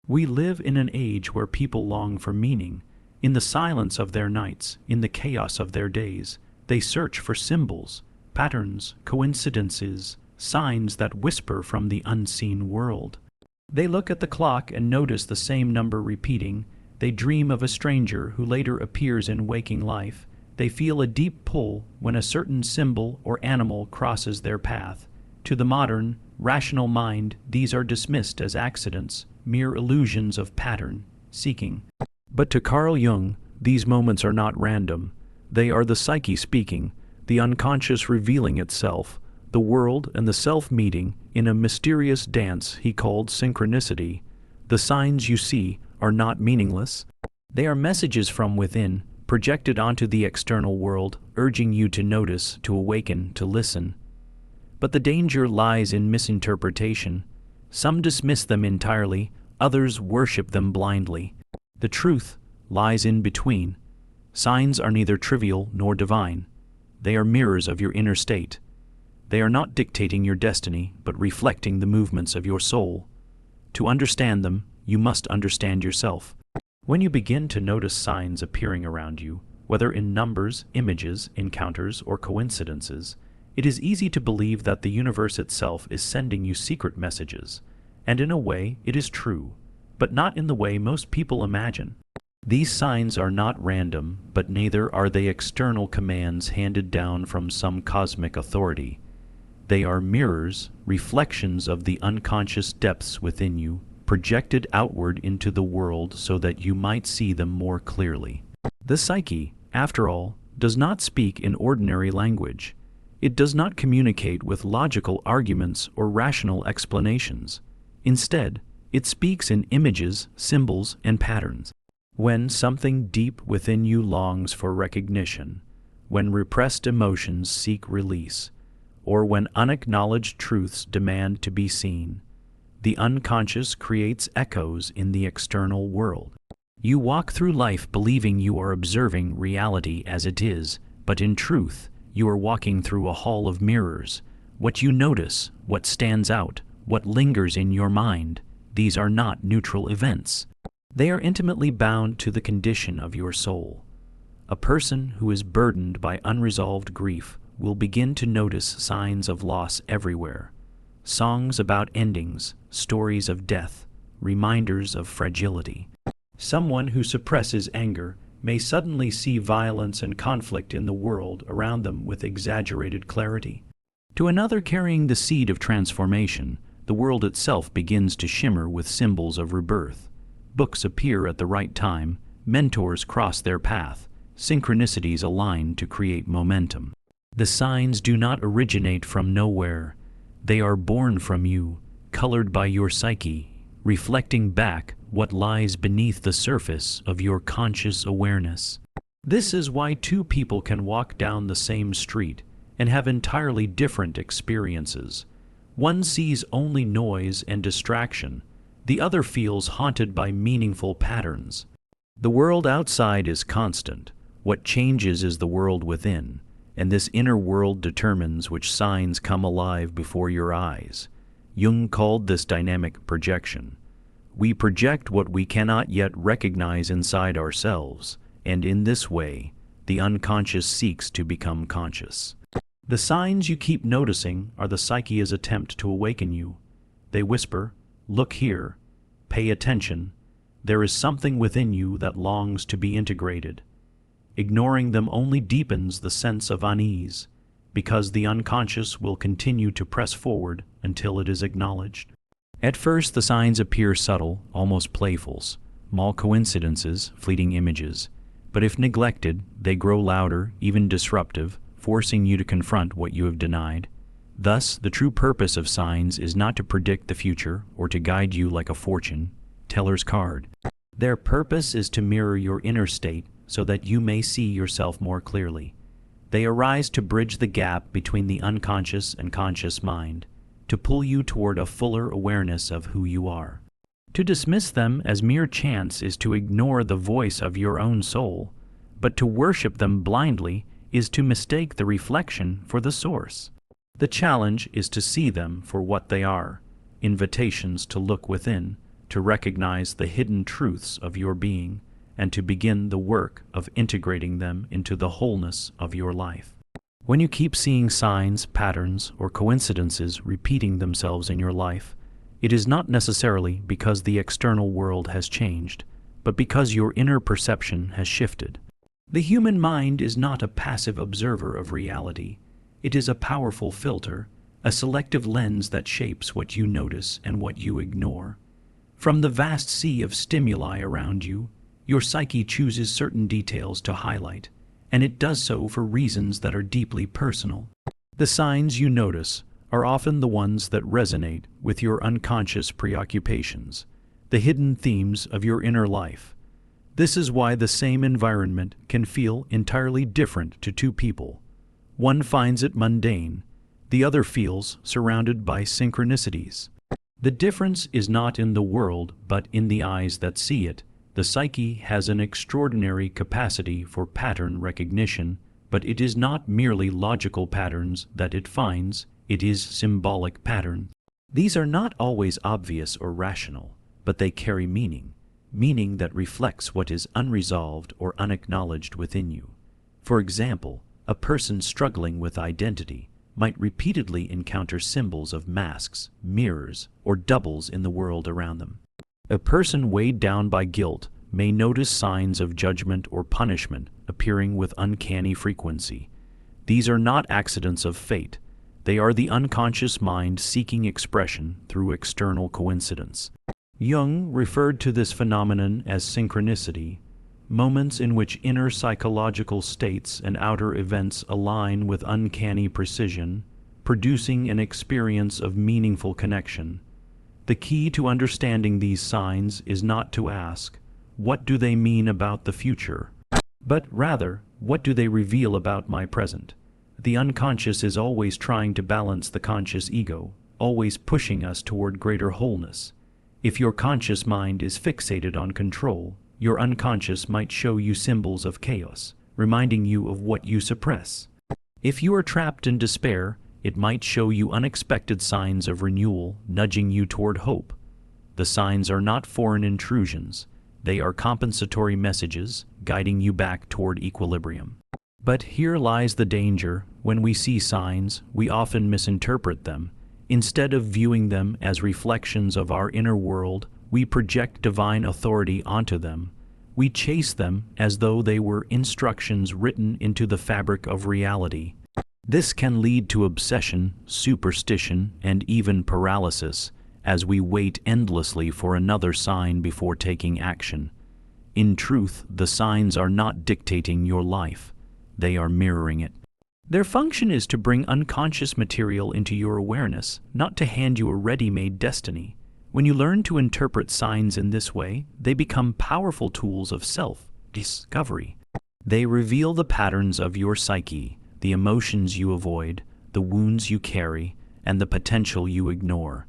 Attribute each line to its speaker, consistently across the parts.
Speaker 1: We live in an age where people long for meaning. In the silence of their nights, in the chaos of their days, they search for symbols, patterns, coincidences, signs that whisper from the unseen world. They look at the clock and notice the same number repeating. They dream of a stranger who later appears in waking life. They feel a deep pull when a certain symbol or animal crosses their path. To the modern, rational mind, these are dismissed as accidents, mere illusions of pattern seeking. But to Carl Jung, these moments are not random. They are the psyche speaking, the unconscious revealing itself, the world and the self meeting in a mysterious dance he called synchronicity. The signs you see are not meaningless. They are messages from within, projected onto the external world, urging you to notice, to awaken, to listen. But the danger lies in misinterpretation. Some dismiss them entirely, others worship them blindly. The truth lies in between. Signs are neither trivial nor divine. They are mirrors of your inner state. They are not dictating your destiny, but reflecting the movements of your soul. To understand them, you must understand yourself. When you begin to notice signs appearing around you, whether in numbers, images, encounters, or coincidences, it is easy to believe that the universe itself is sending you secret messages. And in a way, it is true, but not in the way most people imagine. These signs are not random, but neither are they external commands handed down from some cosmic authority. They are mirrors, reflections of the unconscious depths within you, projected outward into the world so that you might see them more clearly. The psyche, after all, does not speak in ordinary language. It does not communicate with logical arguments or rational explanations. Instead, it speaks in images, symbols, and patterns. When something deep within you longs for recognition, when repressed emotions seek release, or when unacknowledged truths demand to be seen, the unconscious creates echoes in the external world. You walk through life believing you are observing reality as it is, but in truth, you are walking through a hall of mirrors. What you notice, what stands out, what lingers in your mind, these are not neutral events. They are intimately bound to the condition of your soul. A person who is burdened by unresolved grief will begin to notice signs of loss everywhere. Songs about endings, stories of death, reminders of fragility. Someone who suppresses anger may suddenly see violence and conflict in the world around them with exaggerated clarity. To another carrying the seed of transformation, the world itself begins to shimmer with symbols of rebirth. Books appear at the right time, mentors cross their path, synchronicities align to create momentum. The signs do not originate from nowhere. They are born from you, colored by your psyche, reflecting back what lies beneath the surface of your conscious awareness. This is why two people can walk down the same street and have entirely different experiences. One sees only noise and distraction. The other feels haunted by meaningful patterns. The world outside is constant. What changes is the world within, and this inner world determines which signs come alive before your eyes. Jung called this dynamic projection. We project what we cannot yet recognize inside ourselves, and in this way, the unconscious seeks to become conscious. The signs you keep noticing are the psyche's attempt to awaken you. They whisper, "Look here, pay attention. There is something within you that longs to be integrated." Ignoring them only deepens the sense of unease, because the unconscious will continue to press forward until it is acknowledged. At first, the signs appear subtle, almost playful, small coincidences, fleeting images. But if neglected, they grow louder, even disruptive, forcing you to confront what you have denied. Thus, the true purpose of signs is not to predict the future or to guide you like a fortune teller's card. Their purpose is to mirror your inner state so that you may see yourself more clearly. They arise to bridge the gap between the unconscious and conscious mind, to pull you toward a fuller awareness of who you are. To dismiss them as mere chance is to ignore the voice of your own soul, but to worship them blindly is to mistake the reflection for the source. The challenge is to see them for what they are, invitations to look within, to recognize the hidden truths of your being and to begin the work of integrating them into the wholeness of your life. When you keep seeing signs, patterns, or coincidences repeating themselves in your life, it is not necessarily because the external world has changed, but because your inner perception has shifted. The human mind is not a passive observer of reality. It is a powerful filter, a selective lens that shapes what you notice and what you ignore. From the vast sea of stimuli around you, your psyche chooses certain details to highlight, and it does so for reasons that are deeply personal. The signs you notice are often the ones that resonate with your unconscious preoccupations, the hidden themes of your inner life. This is why the same environment can feel entirely different to two people. One finds it mundane, the other feels surrounded by synchronicities. The difference is not in the world, but in the eyes that see it. The psyche has an extraordinary capacity for pattern recognition, but it is not merely logical patterns that it finds, it is symbolic pattern. These are not always obvious or rational, but they carry meaning that reflects what is unresolved or unacknowledged within you. For example, a person struggling with identity might repeatedly encounter symbols of masks, mirrors, or doubles in the world around them. A person weighed down by guilt may notice signs of judgment or punishment appearing with uncanny frequency. These are not accidents of fate. They are the unconscious mind seeking expression through external coincidence. Jung referred to this phenomenon as synchronicity, moments in which inner psychological states and outer events align with uncanny precision, producing an experience of meaningful connection. The key to understanding these signs is not to ask, what do they mean about the future? But rather, what do they reveal about my present? The unconscious is always trying to balance the conscious ego, always pushing us toward greater wholeness. If your conscious mind is fixated on control, your unconscious might show you symbols of chaos, reminding you of what you suppress. If you are trapped in despair, it might show you unexpected signs of renewal, nudging you toward hope. The signs are not foreign intrusions. They are compensatory messages, guiding you back toward equilibrium. But here lies the danger. When we see signs, we often misinterpret them. Instead of viewing them as reflections of our inner world, we project divine authority onto them. We chase them as though they were instructions written into the fabric of reality. This can lead to obsession, superstition, and even paralysis, as we wait endlessly for another sign before taking action. In truth, the signs are not dictating your life. They are mirroring it. Their function is to bring unconscious material into your awareness, not to hand you a ready-made destiny. When you learn to interpret signs in this way, they become powerful tools of self-discovery. They reveal the patterns of your psyche, the emotions you avoid, the wounds you carry, and the potential you ignore.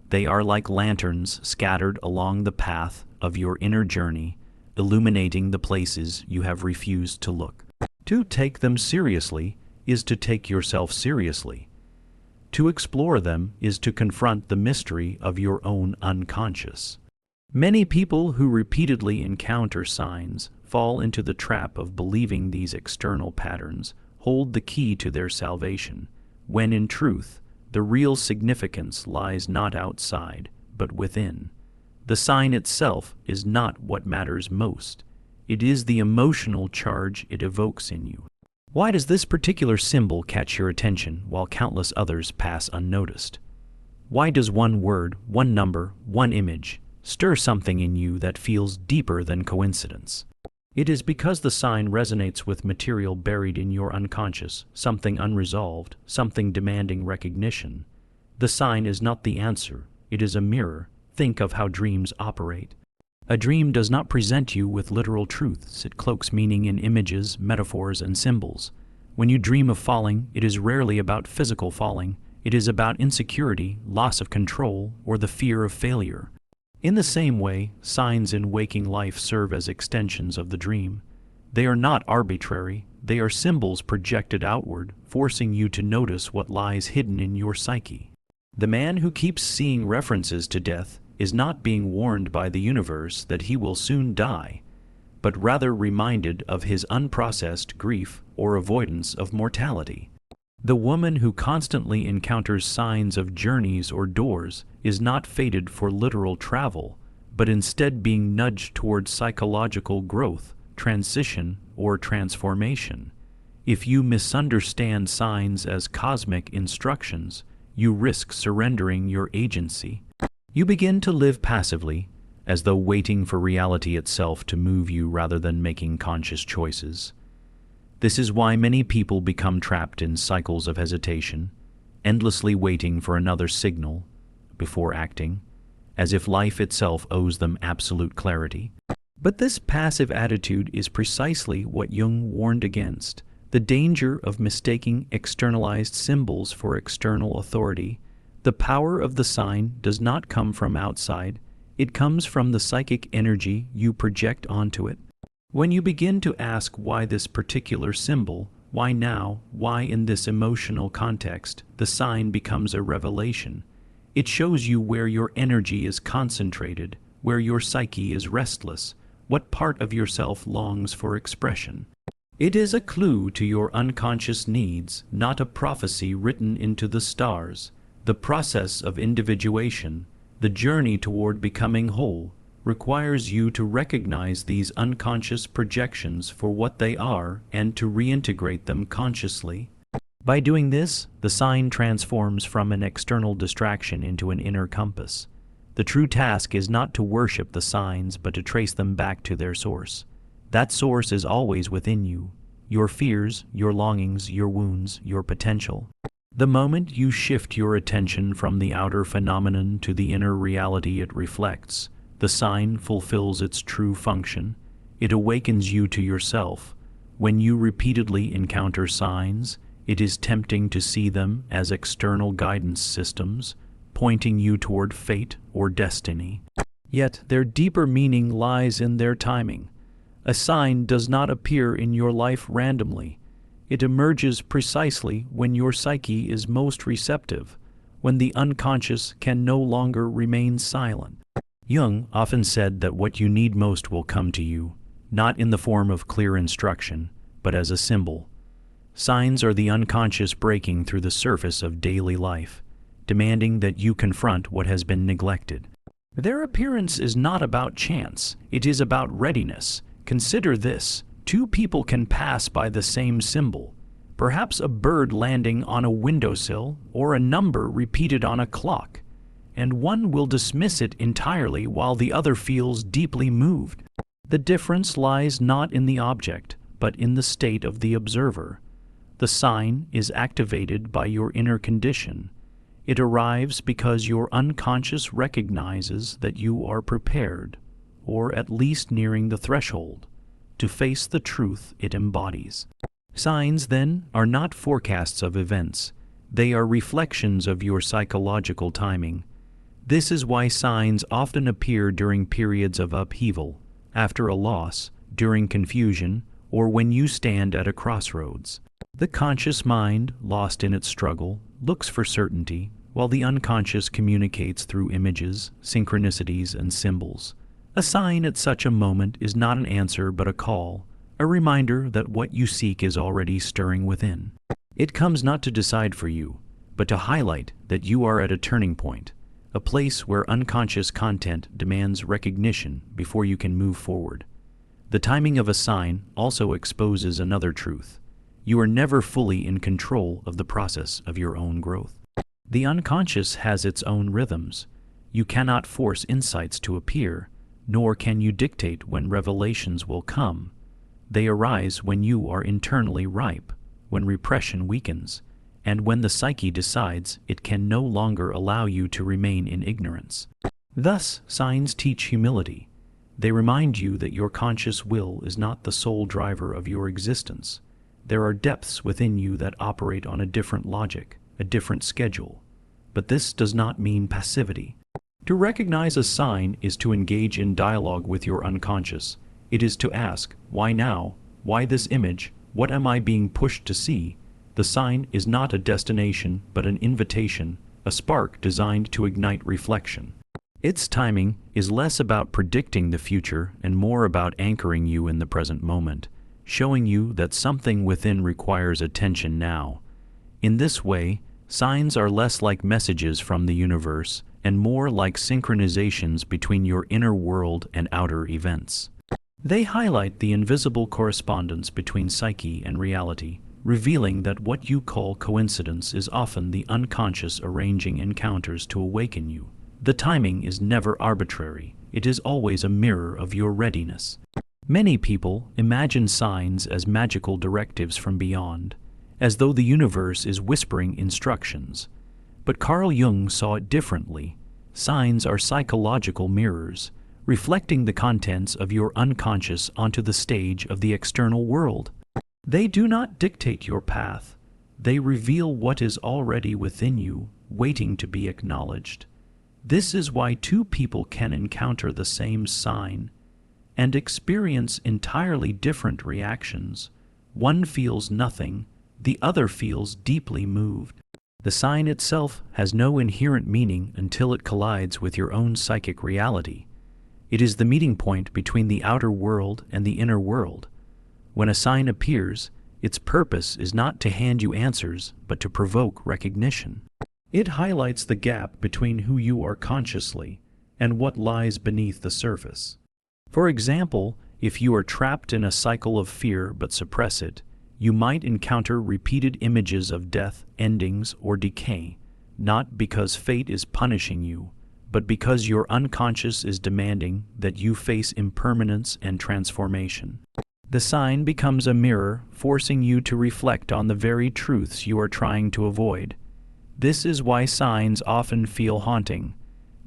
Speaker 1: They are like lanterns scattered along the path of your inner journey, illuminating the places you have refused to look. To take them seriously is to take yourself seriously. To explore them is to confront the mystery of your own unconscious. Many people who repeatedly encounter signs fall into the trap of believing these external patterns hold the key to their salvation, when in truth, the real significance lies not outside, but within. The sign itself is not what matters most. It is the emotional charge it evokes in you. Why does this particular symbol catch your attention while countless others pass unnoticed? Why does one word, one number, one image stir something in you that feels deeper than coincidence? It is because the sign resonates with material buried in your unconscious, something unresolved, something demanding recognition. The sign is not the answer, it is a mirror. Think of how dreams operate. A dream does not present you with literal truths, it cloaks meaning in images, metaphors, and symbols. When you dream of falling, it is rarely about physical falling. It is about insecurity, loss of control, or the fear of failure. In the same way, signs in waking life serve as extensions of the dream. They are not arbitrary, they are symbols projected outward, forcing you to notice what lies hidden in your psyche. The man who keeps seeing references to death is not being warned by the universe that he will soon die, but rather reminded of his unprocessed grief or avoidance of mortality. The woman who constantly encounters signs of journeys or doors is not fated for literal travel, but instead being nudged towards psychological growth, transition, or transformation. If you misunderstand signs as cosmic instructions, you risk surrendering your agency. You begin to live passively, as though waiting for reality itself to move you rather than making conscious choices. This is why many people become trapped in cycles of hesitation, endlessly waiting for another signal before acting, as if life itself owes them absolute clarity. But this passive attitude is precisely what Jung warned against: the danger of mistaking externalized symbols for external authority. The power of the sign does not come from outside, it comes from the psychic energy you project onto it. When you begin to ask why this particular symbol, why now, why in this emotional context, the sign becomes a revelation. It shows you where your energy is concentrated, where your psyche is restless, what part of yourself longs for expression. It is a clue to your unconscious needs, not a prophecy written into the stars. The process of individuation, the journey toward becoming whole, requires you to recognize these unconscious projections for what they are and to reintegrate them consciously. By doing this, the sign transforms from an external distraction into an inner compass. The true task is not to worship the signs, but to trace them back to their source. That source is always within you: your fears, your longings, your wounds, your potential. The moment you shift your attention from the outer phenomenon to the inner reality it reflects, the sign fulfills its true function. It awakens you to yourself. When you repeatedly encounter signs, it is tempting to see them as external guidance systems, pointing you toward fate or destiny. Yet their deeper meaning lies in their timing. A sign does not appear in your life randomly. It emerges precisely when your psyche is most receptive, when the unconscious can no longer remain silent. Jung often said that what you need most will come to you, not in the form of clear instruction, but as a symbol. Signs are the unconscious breaking through the surface of daily life, demanding that you confront what has been neglected. Their appearance is not about chance, it is about readiness. Consider this: two people can pass by the same symbol, perhaps a bird landing on a windowsill or a number repeated on a clock, and one will dismiss it entirely while the other feels deeply moved. The difference lies not in the object, but in the state of the observer. The sign is activated by your inner condition. It arrives because your unconscious recognizes that you are prepared, or at least nearing the threshold, to face the truth it embodies. Signs, then, are not forecasts of events. They are reflections of your psychological timing. This is why signs often appear during periods of upheaval, after a loss, during confusion, or when you stand at a crossroads. The conscious mind, lost in its struggle, looks for certainty, while the unconscious communicates through images, synchronicities, and symbols. A sign at such a moment is not an answer but a call, a reminder that what you seek is already stirring within. It comes not to decide for you, but to highlight that you are at a turning point, a place where unconscious content demands recognition before you can move forward. The timing of a sign also exposes another truth. You are never fully in control of the process of your own growth. The unconscious has its own rhythms. You cannot force insights to appear, nor can you dictate when revelations will come. They arise when you are internally ripe, when repression weakens, and when the psyche decides it can no longer allow you to remain in ignorance. Thus, signs teach humility. They remind you that your conscious will is not the sole driver of your existence. There are depths within you that operate on a different logic, a different schedule. But this does not mean passivity. To recognize a sign is to engage in dialogue with your unconscious. It is to ask, why now? Why this image? What am I being pushed to see? The sign is not a destination, but an invitation, a spark designed to ignite reflection. Its timing is less about predicting the future and more about anchoring you in the present moment, showing you that something within requires attention now. In this way, signs are less like messages from the universe and more like synchronizations between your inner world and outer events. They highlight the invisible correspondence between psyche and reality, revealing that what you call coincidence is often the unconscious arranging encounters to awaken you. The timing is never arbitrary. It is always a mirror of your readiness. Many people imagine signs as magical directives from beyond, as though the universe is whispering instructions. But Carl Jung saw it differently. Signs are psychological mirrors, reflecting the contents of your unconscious onto the stage of the external world. They do not dictate your path. They reveal what is already within you, waiting to be acknowledged. This is why two people can encounter the same sign and experience entirely different reactions. One feels nothing, the other feels deeply moved. The sign itself has no inherent meaning until it collides with your own psychic reality. It is the meeting point between the outer world and the inner world. When a sign appears, its purpose is not to hand you answers, but to provoke recognition. It highlights the gap between who you are consciously and what lies beneath the surface. For example, if you are trapped in a cycle of fear but suppress it, you might encounter repeated images of death, endings, or decay, not because fate is punishing you, but because your unconscious is demanding that you face impermanence and transformation. The sign becomes a mirror, forcing you to reflect on the very truths you are trying to avoid. This is why signs often feel haunting.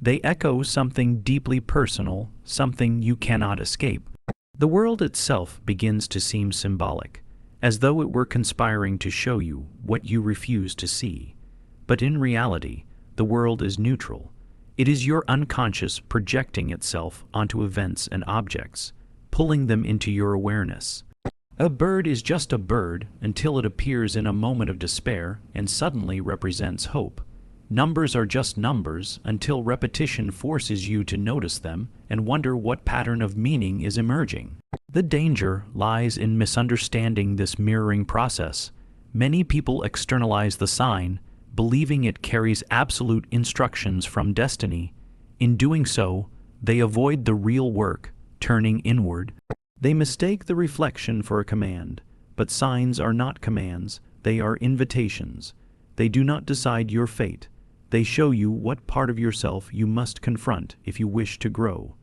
Speaker 1: They echo something deeply personal, something you cannot escape. The world itself begins to seem symbolic, as though it were conspiring to show you what you refuse to see. But in reality, the world is neutral. It is your unconscious projecting itself onto events and objects, pulling them into your awareness. A bird is just a bird until it appears in a moment of despair and suddenly represents hope. Numbers are just numbers until repetition forces you to notice them and wonder what pattern of meaning is emerging. The danger lies in misunderstanding this mirroring process. Many people externalize the sign, believing it carries absolute instructions from destiny. In doing so, they avoid the real work, turning inward. They mistake the reflection for a command, but signs are not commands, they are invitations. They do not decide your fate. They show you what part of yourself you must confront if you wish to grow.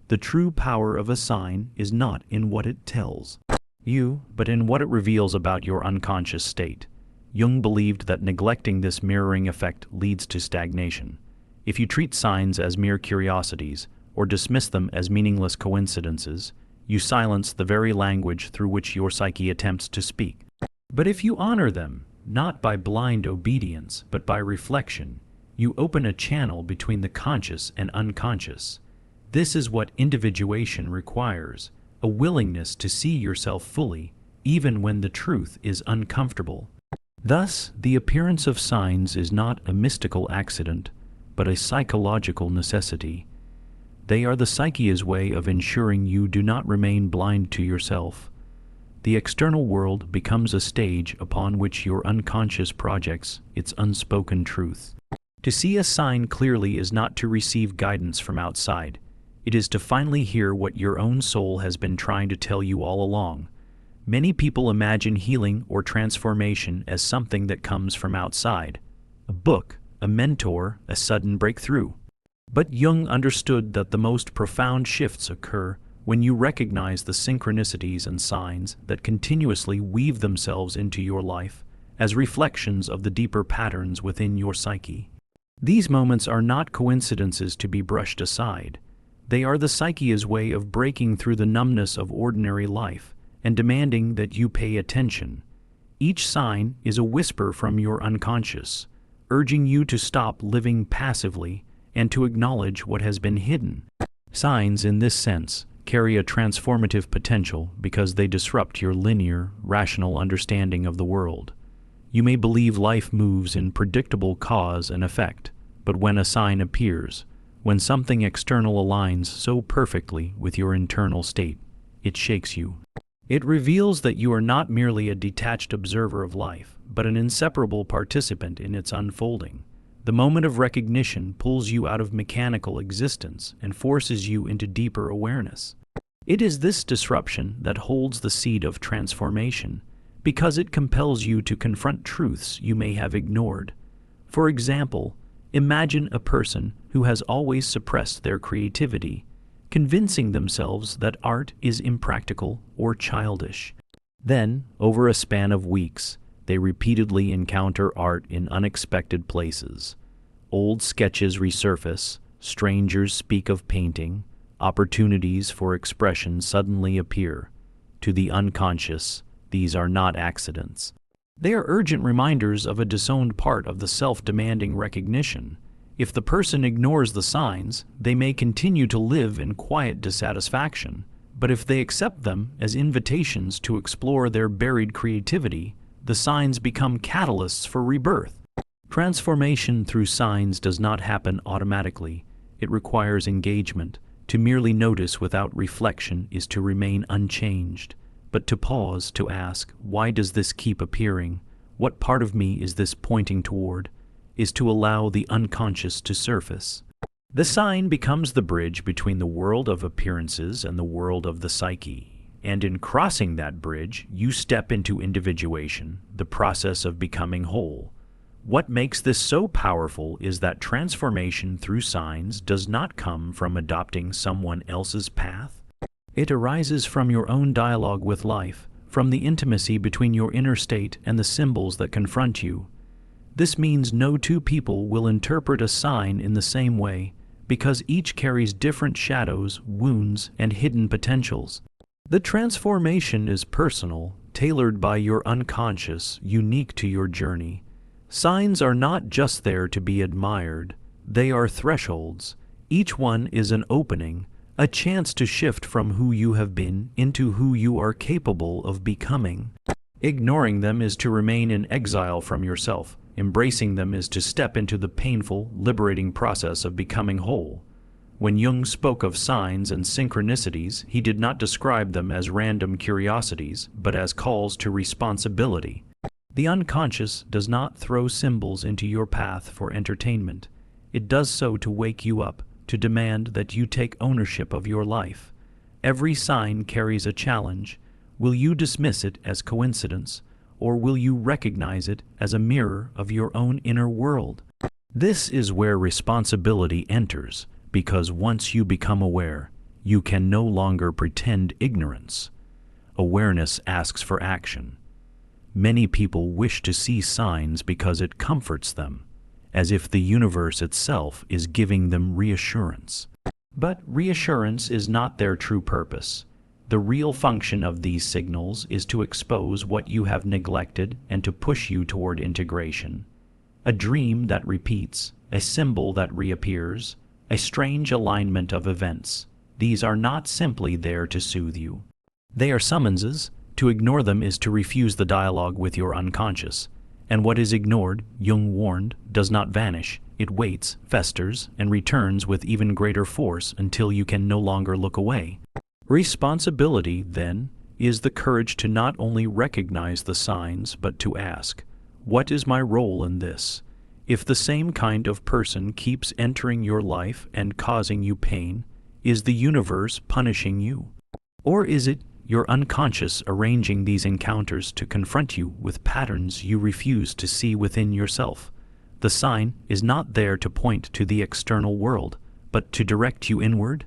Speaker 1: The true power of a sign is not in what it tells you, but in what it reveals about your unconscious state. Jung believed that neglecting this mirroring effect leads to stagnation. If you treat signs as mere curiosities, or dismiss them as meaningless coincidences, you silence the very language through which your psyche attempts to speak. But if you honor them, not by blind obedience, but by reflection, you open a channel between the conscious and unconscious. This is what individuation requires, a willingness to see yourself fully, even when the truth is uncomfortable. Thus, the appearance of signs is not a mystical accident, but a psychological necessity. They are the psyche's way of ensuring you do not remain blind to yourself. The external world becomes a stage upon which your unconscious projects its unspoken truth. To see a sign clearly is not to receive guidance from outside. It is to finally hear what your own soul has been trying to tell you all along. Many people imagine healing or transformation as something that comes from outside. A book, a mentor, a sudden breakthrough. But Jung understood that the most profound shifts occur when you recognize the synchronicities and signs that continuously weave themselves into your life as reflections of the deeper patterns within your psyche. These moments are not coincidences to be brushed aside. They are the psyche's way of breaking through the numbness of ordinary life and demanding that you pay attention. Each sign is a whisper from your unconscious, urging you to stop living passively and to acknowledge what has been hidden. Signs, in this sense, carry a transformative potential because they disrupt your linear, rational understanding of the world. You may believe life moves in predictable cause and effect, but when a sign appears, When something external aligns so perfectly with your internal state, it shakes you. It reveals that you are not merely a detached observer of life, but an inseparable participant in its unfolding. The moment of recognition pulls you out of mechanical existence and forces you into deeper awareness. It is this disruption that holds the seed of transformation, because it compels you to confront truths you may have ignored. For example, imagine a person who has always suppressed their creativity, convincing themselves that art is impractical or childish. Then, over a span of weeks, they repeatedly encounter art in unexpected places. Old sketches resurface, strangers speak of painting, opportunities for expression suddenly appear. To the unconscious, these are not accidents. They are urgent reminders of a disowned part of the self-demanding recognition. If the person ignores the signs, they may continue to live in quiet dissatisfaction. But if they accept them as invitations to explore their buried creativity, the signs become catalysts for rebirth. Transformation through signs does not happen automatically. It requires engagement. To merely notice without reflection is to remain unchanged. But to pause, to ask, why does this keep appearing? What part of me is this pointing toward? Is to allow the unconscious to surface. The sign becomes the bridge between the world of appearances and the world of the psyche. And in crossing that bridge, you step into individuation, the process of becoming whole. What makes this so powerful is that transformation through signs does not come from adopting someone else's path. It arises from your own dialogue with life, from the intimacy between your inner state and the symbols that confront you. This means no two people will interpret a sign in the same way, because each carries different shadows, wounds, and hidden potentials. The transformation is personal, tailored by your unconscious, unique to your journey. Signs are not just there to be admired. They are thresholds. Each one is an opening, a chance to shift from who you have been into who you are capable of becoming. Ignoring them is to remain in exile from yourself. Embracing them is to step into the painful, liberating process of becoming whole. When Jung spoke of signs and synchronicities, he did not describe them as random curiosities, but as calls to responsibility. The unconscious does not throw symbols into your path for entertainment. It does so to wake you up, to demand that you take ownership of your life. Every sign carries a challenge. Will you dismiss it as coincidence, or will you recognize it as a mirror of your own inner world? This is where responsibility enters, because once you become aware, you can no longer pretend ignorance. Awareness asks for action. Many people wish to see signs because it comforts them, as if the universe itself is giving them reassurance. But reassurance is not their true purpose. The real function of these signals is to expose what you have neglected and to push you toward integration. A dream that repeats, a symbol that reappears, a strange alignment of events. These are not simply there to soothe you. They are summonses. To ignore them is to refuse the dialogue with your unconscious. And what is ignored, Jung warned, does not vanish. It waits, festers, and returns with even greater force until you can no longer look away. Responsibility, then, is the courage to not only recognize the signs, but to ask, what is my role in this? If the same kind of person keeps entering your life and causing you pain, is the universe punishing you? Or is it your unconscious arranging these encounters to confront you with patterns you refuse to see within yourself? The sign is not there to point to the external world, but to direct you inward.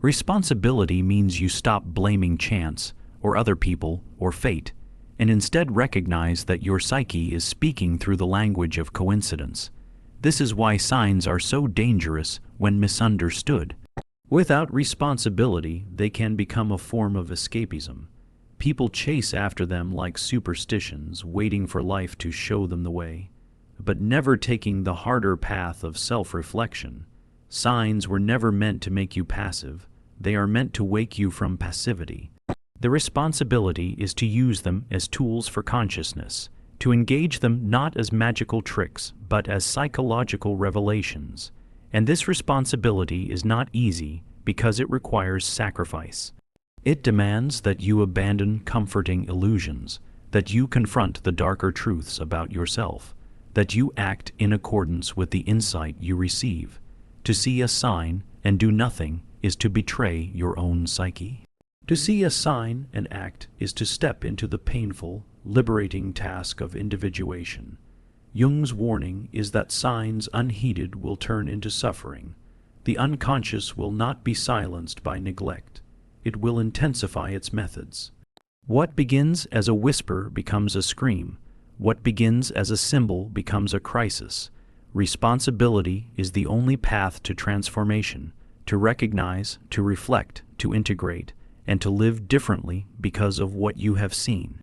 Speaker 1: Responsibility means you stop blaming chance, or other people, or fate, and instead recognize that your psyche is speaking through the language of coincidence. This is why signs are so dangerous when misunderstood. Without responsibility, they can become a form of escapism. People chase after them like superstitions, waiting for life to show them the way, but never taking the harder path of self-reflection. Signs were never meant to make you passive. They are meant to wake you from passivity. The responsibility is to use them as tools for consciousness, to engage them not as magical tricks, but as psychological revelations. And this responsibility is not easy because it requires sacrifice. It demands that you abandon comforting illusions, that you confront the darker truths about yourself, that you act in accordance with the insight you receive. To see a sign and do nothing is to betray your own psyche. To see a sign and act is to step into the painful, liberating task of individuation. Jung's warning is that signs unheeded will turn into suffering. The unconscious will not be silenced by neglect. It will intensify its methods. What begins as a whisper becomes a scream. What begins as a symbol becomes a crisis. Responsibility is the only path to transformation, to recognize, to reflect, to integrate, and to live differently because of what you have seen.